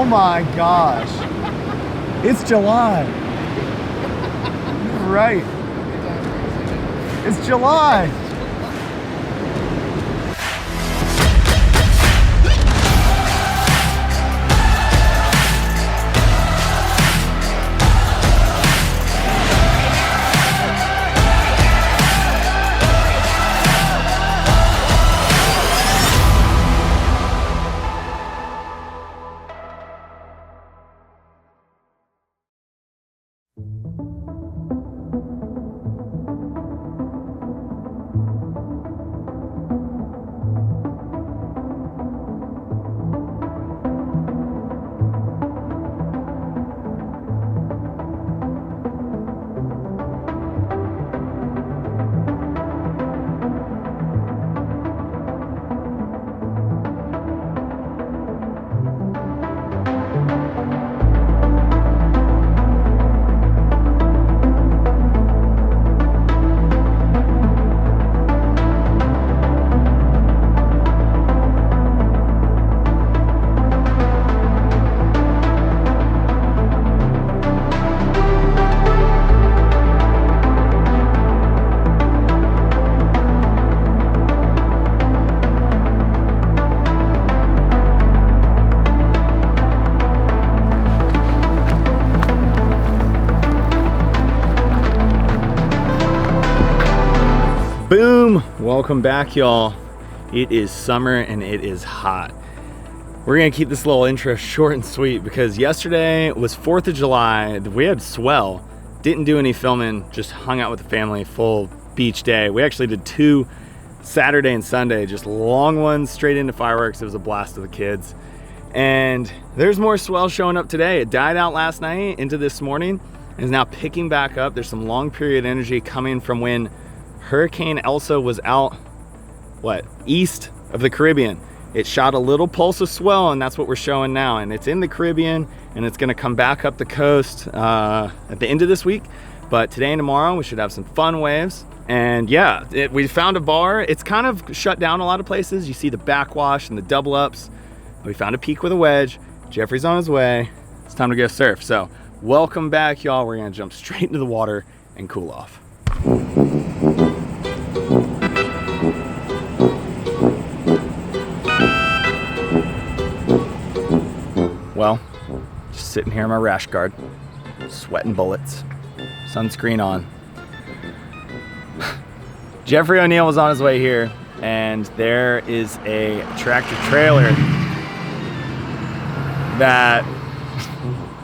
Oh my gosh. It's July. You're right. It's July. Boom! Welcome back, y'all. It is summer and it is hot. We're gonna keep this little intro short and sweet because yesterday was 4th of July. We had SWELL. Didn't do any filming, just hung out with the family, full beach day. We actually did 2 Saturday and Sunday, just long ones straight into fireworks. It was a blast with the kids. And there's more SWELL showing up today. It died out last night into this morning and is now picking back up. There's some long period energy coming from when Hurricane Elsa was out, east of the Caribbean. It shot a little pulse of SWELL, and that's what we're showing now. And it's in the Caribbean, and it's gonna come back up the coast at the end of this week. But today and tomorrow, we should have some fun waves. And yeah, we found a bar. It's kind of shut down a lot of places. You see the backwash and the double ups. We found a peak with a wedge. Jeffrey's on his way. It's time to go surf. So welcome back, y'all. We're gonna jump straight into the water and cool off. Well, just sitting here in my rash guard, sweating bullets, sunscreen on. Jeffrey O'Neill was on his way here, and there is a tractor trailer that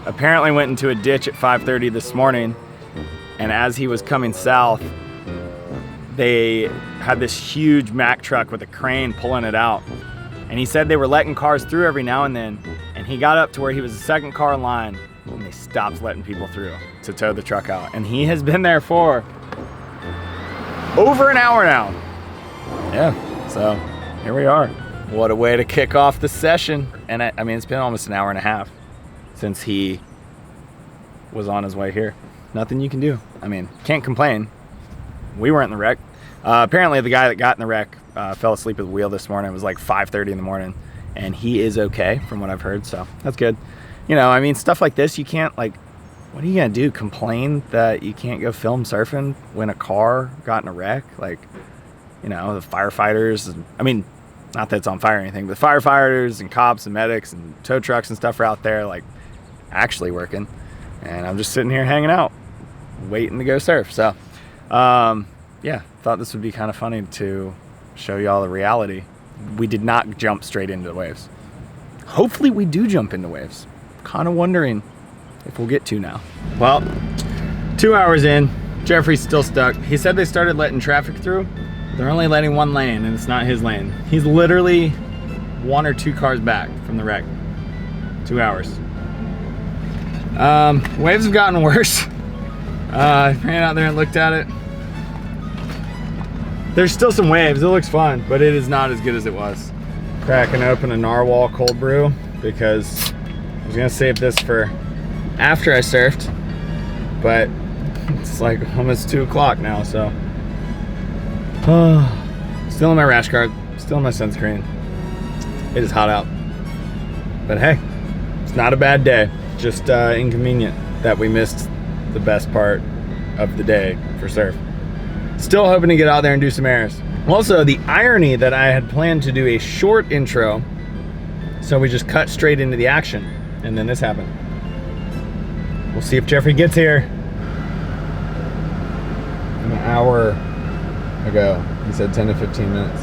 apparently went into a ditch at 5:30 this morning, and as he was coming south, they had this huge Mack truck with a crane pulling it out. And he said they were letting cars through every now and then, and he got up to where he was the second car in line, and they stopped letting people through to tow the truck out. And he has been there for over an hour now. Yeah, so here we are. What a way to kick off the session. And I mean, it's been almost an hour and a half since he was on his way here. Nothing you can do. I mean, can't complain. We weren't in the wreck. Apparently the guy that got in the wreck fell asleep at the wheel this morning. It was like 5:30 in the morning, and he is okay from what I've heard, so that's good. You know, I mean, stuff like this, you can't, like, what are you gonna do? Complain that you can't go film surfing when a car got in a wreck? Like, you know, the firefighters, I mean, not that it's on fire or anything, but firefighters and cops and medics and tow trucks and stuff are out there, like, actually working, and I'm just sitting here hanging out, waiting to go surf. So, yeah, thought this would be kind of funny to show y'all the reality. We did not jump straight into the waves. Hopefully we do jump into waves. Kind of wondering if we'll get to now. Well, 2 hours in, Jeffrey's still stuck. He said they started letting traffic through. They're only letting one lane, and it's not his lane. He's literally 1 or 2 cars back from the wreck. 2 hours. Waves have gotten worse. I ran out there and looked at it. There's still some waves. It looks fun, but it is not as good as it was. Cracking open a narwhal cold brew because I was gonna save this for after I surfed, but it's like almost 2 o'clock now, so. Still in my rash guard, still in my sunscreen. It is hot out, but hey, not a bad day, just inconvenient that we missed the best part of the day for surf. Still hoping to get out there and do some airs. Also, the irony that I had planned to do a short intro, so we just cut straight into the action, and then this happened. We'll see if Jeffrey gets here. An hour ago, he said 10 to 15 minutes.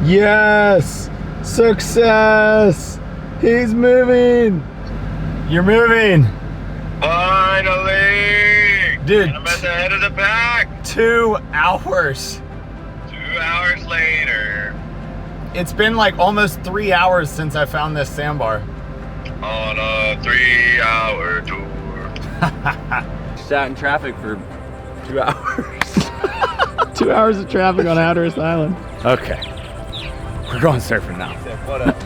Yes! Success! He's moving! You're moving! Finally! Dude, I'm at the head of the pack! 2 hours. 2 hours later. It's been like almost 3 hours since I found this sandbar. On a 3-hour tour. Sat in traffic for 2 hours. 2 hours of traffic on Hatteras Island. Okay. We're going surfing now. What up?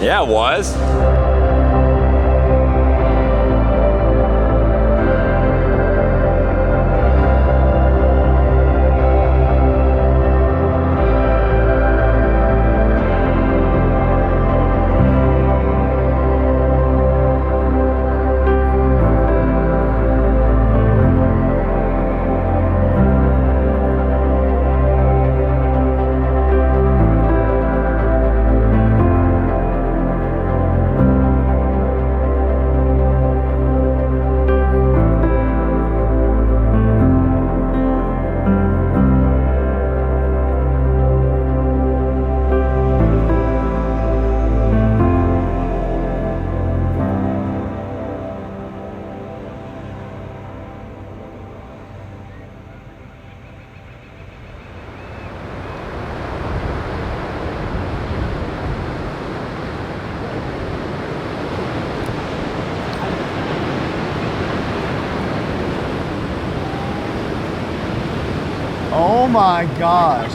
Yeah, it was. Oh my gosh.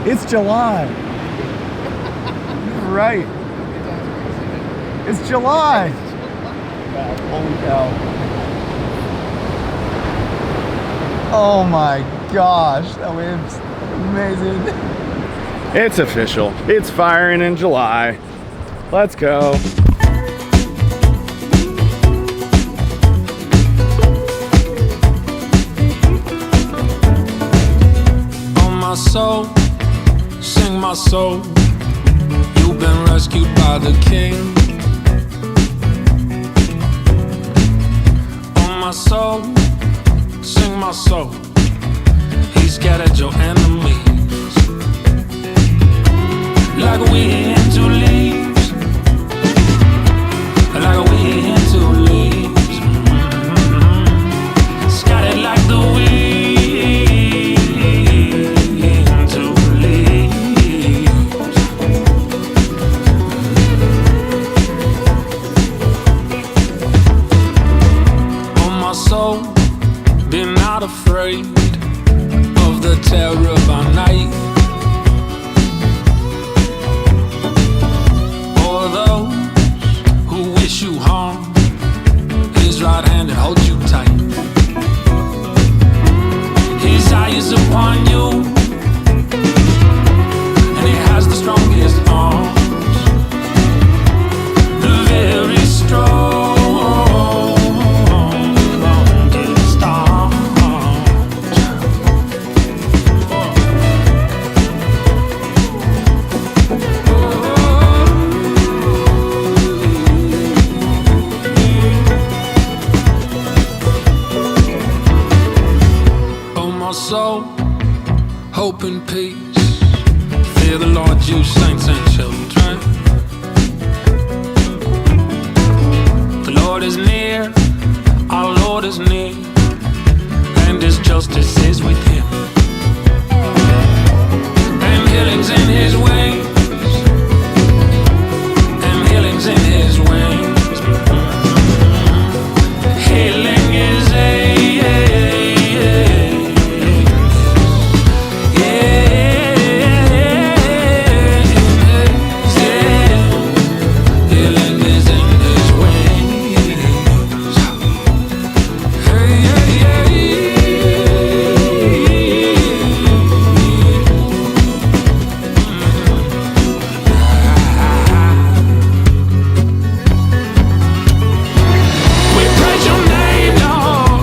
It's July. You're right. It's July. Holy cow. Oh my gosh. That wave's amazing. It's official. It's firing in July. Let's go. My soul, sing my soul. You've been rescued by the king. my soul, sing my soul. He scattered your enemies like a wind to leaves, like a wind to leaves. Scattered like the wind to leaves. Oh my soul, be not afraid of the terror by night, or those who wish you harm. His right hand that holds you tight, his eye is upon you, and he has the strongest arms, the very strongest arms. Oh my soul, hope and peace. Fear the Lord, you saints and children. The Lord is near, our Lord is near, and his justice is with him. And healing's in his wings, and healing's in his wings. Healing is healing is in his wings. We praise your name, Lord.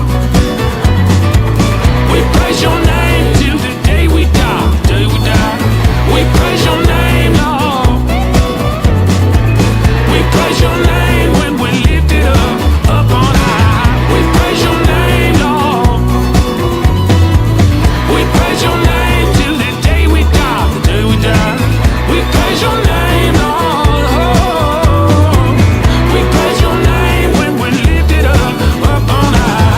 We praise your name till the day we die, day we die. We praise your name, Lord. We praise your name when we lift it up on high. We praise your name, Lord. We praise your name till the day we die, the day we die. We praise your name, Lord. Oh, we praise your name when we lift it up on high.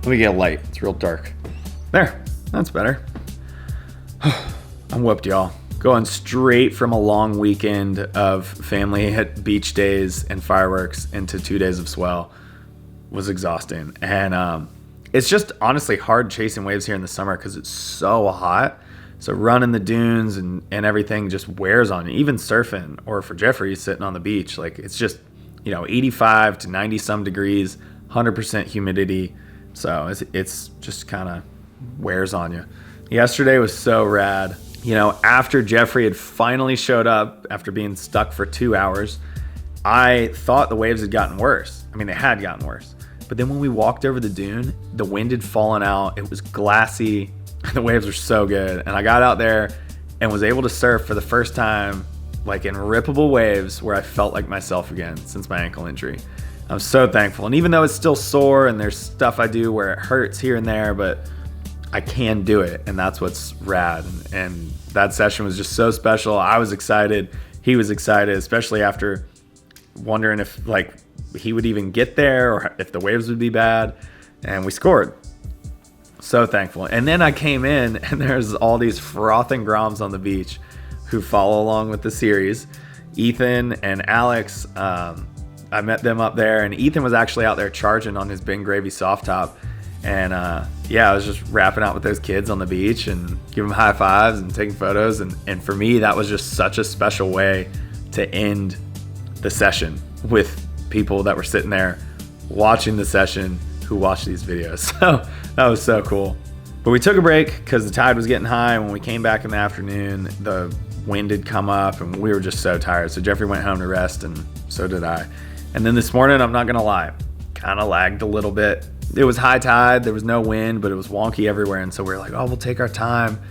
Let me get a light. It's real dark. There. That's better. I'm whooped, y'all. Going straight from a long weekend of family at beach days and fireworks into 2 days of swell was exhausting. And it's just honestly hard chasing waves here in the summer because it's so hot. So running the dunes and everything just wears on you. Even surfing, or for Jeffrey sitting on the beach, like it's just, 85 to 90 some degrees, 100% humidity. So it's just kind of wears on you. Yesterday was so rad. After Jeffrey had finally showed up after being stuck for 2 hours, I thought the waves had gotten worse. I mean, they had gotten worse. But then when we walked over the dune, the wind had fallen out. It was glassy. The waves were so good. And I got out there and was able to surf for the first time, like in rippable waves where I felt like myself again since my ankle injury. I'm so thankful. And even though it's still sore and there's stuff I do where it hurts here and there, but I can do it. And that's what's rad. And that session was just so special. I was excited. He was excited, especially after wondering if like he would even get there or if the waves would be bad. And we scored. So thankful. And then I came in and there's all these frothing groms on the beach who follow along with the series. Ethan and Alex, I met them up there, and Ethan was actually out there charging on his Ben Gravy soft top. And yeah, I was just rapping out with those kids on the beach and giving them high fives and taking photos. And for me, that was just such a special way to end the session with people that were sitting there watching the session who watched these videos. So that was so cool. But we took a break because the tide was getting high. When we came back in the afternoon, the wind had come up and we were just so tired. So Jeffrey went home to rest, and so did I. And then this morning, I'm not gonna lie, kind of lagged a little bit. It was high tide, there was no wind, but it was wonky everywhere. And so we were like, oh, we'll take our time.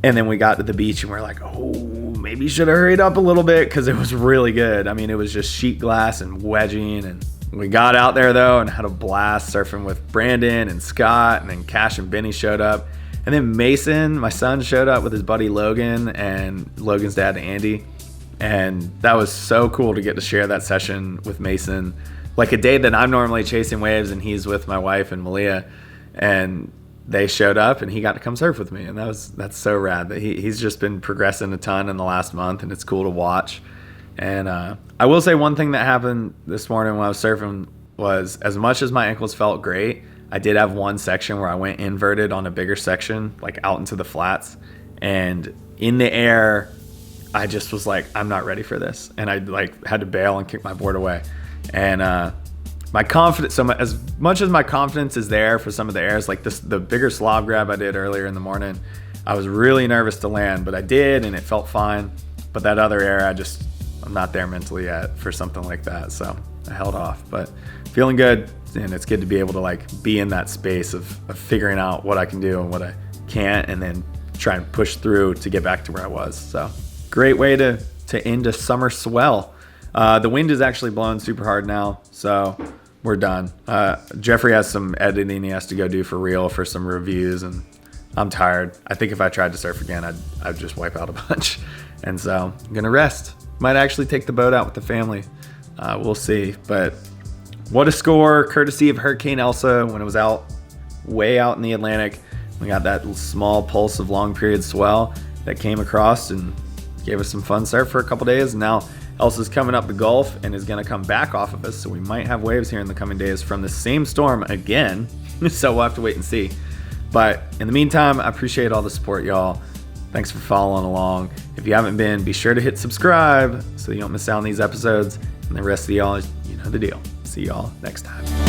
And then we got to the beach and we are like, oh, maybe should have hurried up a little bit because it was really good. I mean, it was just sheet glass and wedging. And we got out there though and had a blast surfing with Brandon and Scott, and then Cash and Benny showed up. And then Mason, my son, showed up with his buddy Logan and Logan's dad, Andy. And that was so cool to get to share that session with Mason. Like a day that I'm normally chasing waves and he's with my wife and Malia. And they showed up and he got to come surf with me. And that's so rad. That he's just been progressing a ton in the last month, and it's cool to watch. And I will say one thing that happened this morning when I was surfing was, as much as my ankles felt great, I did have one section where I went inverted on a bigger section, like out into the flats. And in the air, I just was like, I'm not ready for this. And I like had to bail and kick my board away. And my confidence, as much as my confidence is there for some of the airs, like the bigger slob grab I did earlier in the morning, I was really nervous to land, but I did, and it felt fine. But that other air, I'm not there mentally yet for something like that. So I held off, but feeling good. And it's good to be able to like be in that space of figuring out what I can do and what I can't, and then try and push through to get back to where I was. So great way to end a summer swell. The wind is actually blowing super hard now, so we're done. Jeffrey has some editing he has to go do for real for some reviews, and I'm tired. I think if I tried to surf again, I'd just wipe out a bunch. And so I'm gonna rest. Might actually take the boat out with the family. We'll see. But what a score, courtesy of Hurricane Elsa when it was way out in the Atlantic. We got that small pulse of long period swell that came across and gave us some fun surf for a couple days. And now Elsa's coming up the Gulf and is going to come back off of us. So we might have waves here in the coming days from the same storm again. So we'll have to wait and see. But in the meantime, I appreciate all the support, y'all. Thanks for following along. If you haven't been, be sure to hit subscribe so you don't miss out on these episodes. And the rest of y'all, you know the deal. See y'all next time.